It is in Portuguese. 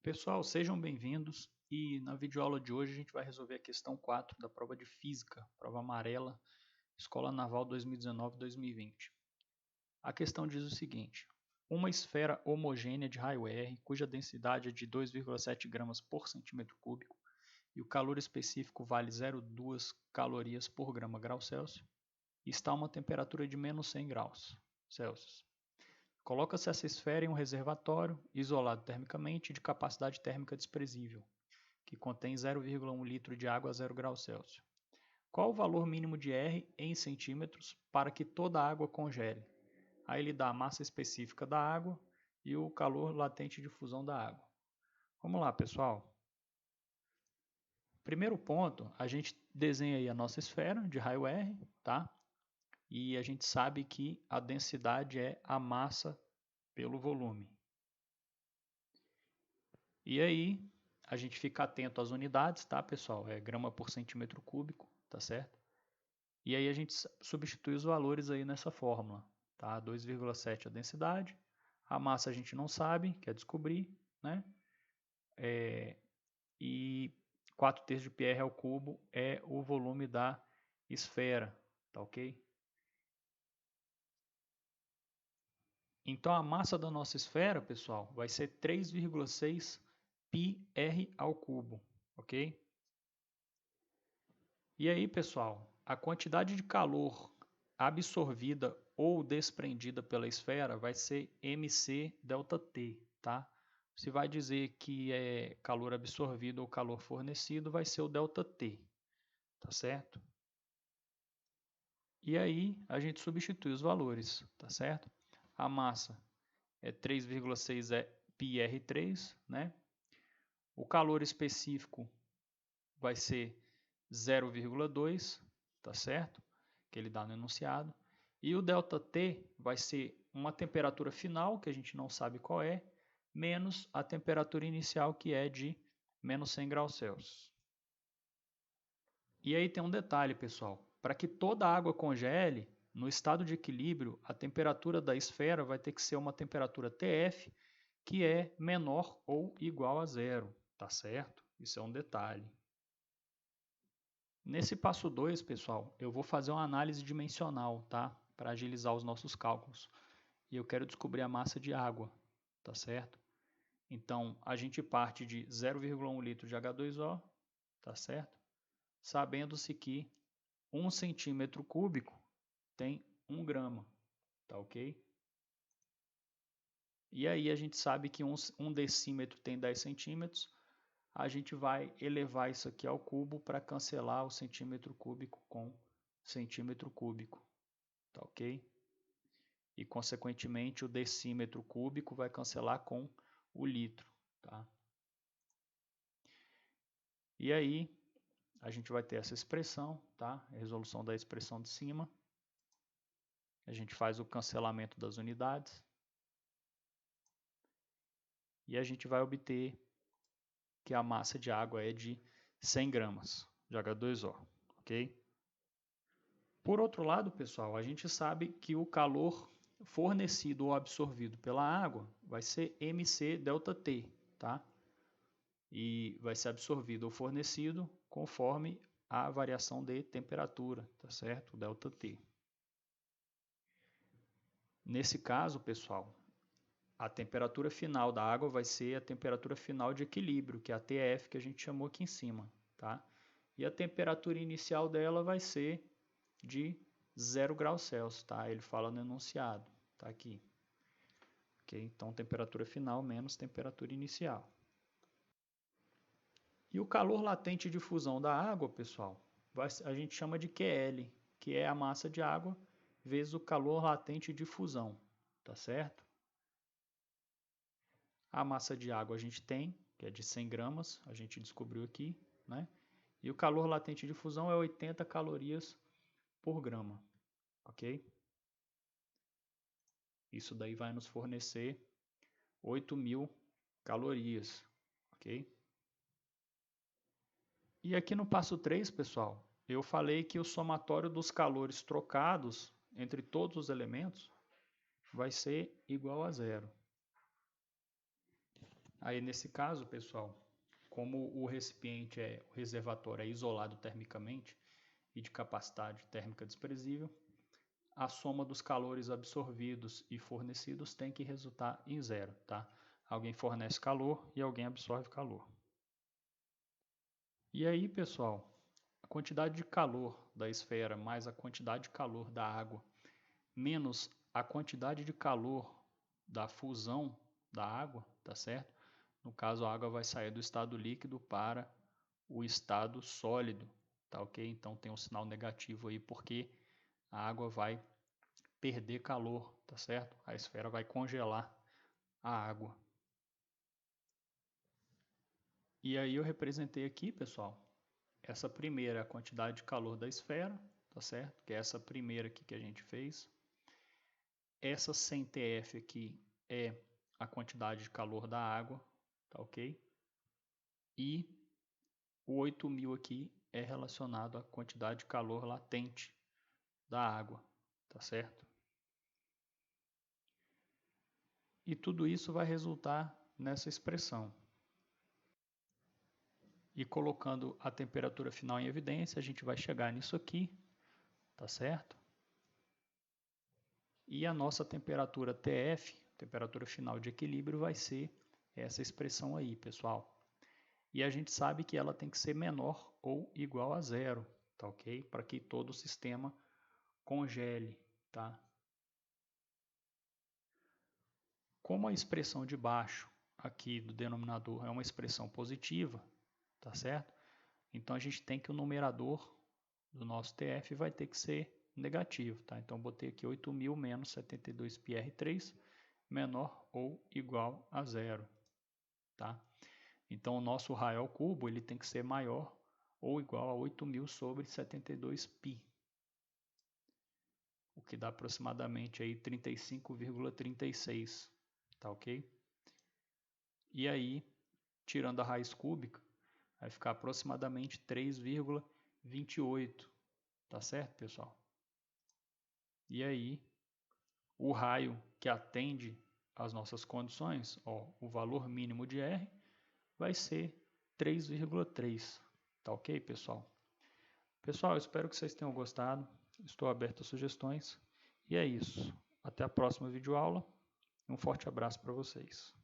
Pessoal, sejam bem-vindos e na videoaula de hoje a gente vai resolver a questão 4 da prova de Física, prova amarela, Escola Naval 2019-2020. A questão diz o seguinte: uma esfera homogênea de raio R, cuja densidade é de 2,7 gramas por centímetro cúbico e o calor específico vale 0,2 calorias por grau Celsius, está a uma temperatura de menos 100 graus Celsius. Coloca-se essa esfera em um reservatório, isolado termicamente, de capacidade térmica desprezível, que contém 0,1 litro de água a 0 graus Celsius. Qual o valor mínimo de R em centímetros para que toda a água congele? Aí ele dá a massa específica da água e o calor latente de fusão da água. Vamos lá, pessoal. Primeiro ponto, a gente desenha aí a nossa esfera de raio R, tá? E a gente sabe que a densidade é a massa pelo volume. E aí, a gente fica atento às unidades, tá, pessoal? É grama por centímetro cúbico, tá certo? E aí a gente substitui os valores aí nessa fórmula, tá? 2,7 a densidade, a massa a gente não sabe, quer descobrir, né? E 4/3 de πr ao cubo é o volume da esfera, tá ok? Então a massa da nossa esfera, pessoal, vai ser 3,6 πr ao cubo, ok? E aí, pessoal, a quantidade de calor absorvida ou desprendida pela esfera vai ser mc ΔT, tá? Se vai dizer que é calor absorvido ou calor fornecido, vai ser o ΔT, tá certo? E aí a gente substitui os valores, tá certo? A massa é 3,6 πr3, né? O calor específico vai ser 0,2, tá certo? Que ele dá no enunciado. E o ΔT vai ser uma temperatura final, que a gente não sabe qual é, menos a temperatura inicial, que é de menos 100 graus Celsius. E aí tem um detalhe, pessoal. Para que toda a água congele, no estado de equilíbrio, a temperatura da esfera vai ter que ser uma temperatura TF, que é menor ou igual a zero, tá certo? Isso é um detalhe. Nesse passo 2, pessoal, eu vou fazer uma análise dimensional, tá? Para agilizar os nossos cálculos. E eu quero descobrir a massa de água, tá certo? Então, a gente parte de 0,1 litro de H2O, tá certo? Sabendo-se que 1 centímetro cúbico tem 1 grama, tá ok? E aí a gente sabe que 1 decímetro tem 10 centímetros, a gente vai elevar isso aqui ao cubo para cancelar o centímetro cúbico com centímetro cúbico, tá ok? E consequentemente o decímetro cúbico vai cancelar com o litro, tá? E aí a gente vai ter essa expressão, tá? A resolução da expressão de cima. A gente faz o cancelamento das unidades. E a gente vai obter que a massa de água é de 100 gramas de H2O, ok? Por outro lado, pessoal, a gente sabe que o calor fornecido ou absorvido pela água vai ser mc ΔT, tá? E vai ser absorvido ou fornecido conforme a variação de temperatura, tá certo? O ΔT. Nesse caso, pessoal, a temperatura final da água vai ser a temperatura final de equilíbrio, que é a TF que a gente chamou aqui em cima, tá? E a temperatura inicial dela vai ser de 0 graus Celsius, tá? Ele fala no enunciado, tá aqui. Ok? Então, temperatura final menos temperatura inicial. E o calor latente de fusão da água, pessoal, a gente chama de QL, que é a massa de água vezes o calor latente de fusão, tá certo? A massa de água a gente tem, que é de 100 gramas, a gente descobriu aqui, né? E o calor latente de fusão é 80 calorias por grama, ok? Isso daí vai nos fornecer 8.000 calorias, ok? E aqui no passo 3, pessoal, eu falei que o somatório dos calores trocados entre todos os elementos vai ser igual a zero. Aí nesse caso, pessoal, como o recipiente o reservatório é isolado termicamente e de capacidade térmica desprezível, a soma dos calores absorvidos e fornecidos tem que resultar em zero, tá? Alguém fornece calor e alguém absorve calor. E aí, pessoal, a quantidade de calor da esfera mais a quantidade de calor da água menos a quantidade de calor da fusão da água, tá certo? No caso, a água vai sair do estado líquido para o estado sólido, tá ok? Então tem um sinal negativo aí porque a água vai perder calor, tá certo? A esfera vai congelar a água. E aí eu representei aqui, pessoal, essa primeira é a quantidade de calor da esfera, tá certo? Que é essa primeira aqui que a gente fez. Essa 100 TF aqui é a quantidade de calor da água, tá ok? E o 8000 aqui é relacionado à quantidade de calor latente da água, tá certo? E tudo isso vai resultar nessa expressão. E colocando a temperatura final em evidência, a gente vai chegar nisso aqui, tá certo? E a nossa temperatura TF, temperatura final de equilíbrio, vai ser essa expressão aí, pessoal. E a gente sabe que ela tem que ser menor ou igual a zero, tá ok? Para que todo o sistema congele, tá? Como a expressão de baixo aqui do denominador é uma expressão positiva, tá certo? Então a gente tem que o numerador do nosso TF vai ter que ser negativo, tá? Então botei aqui 8000 menos 72πr3 menor ou igual a zero, tá? Então o nosso raio ao cubo ele tem que ser maior ou igual a 8000 sobre 72π, o que dá aproximadamente aí 35,36, tá ok? E aí, tirando a raiz cúbica, vai ficar aproximadamente 3,28, tá certo, pessoal? E aí, o raio que atende às nossas condições, ó, o valor mínimo de R, vai ser 3,3, tá ok, pessoal? Pessoal, espero que vocês tenham gostado, estou aberto a sugestões, e é isso. Até a próxima videoaula, um forte abraço para vocês.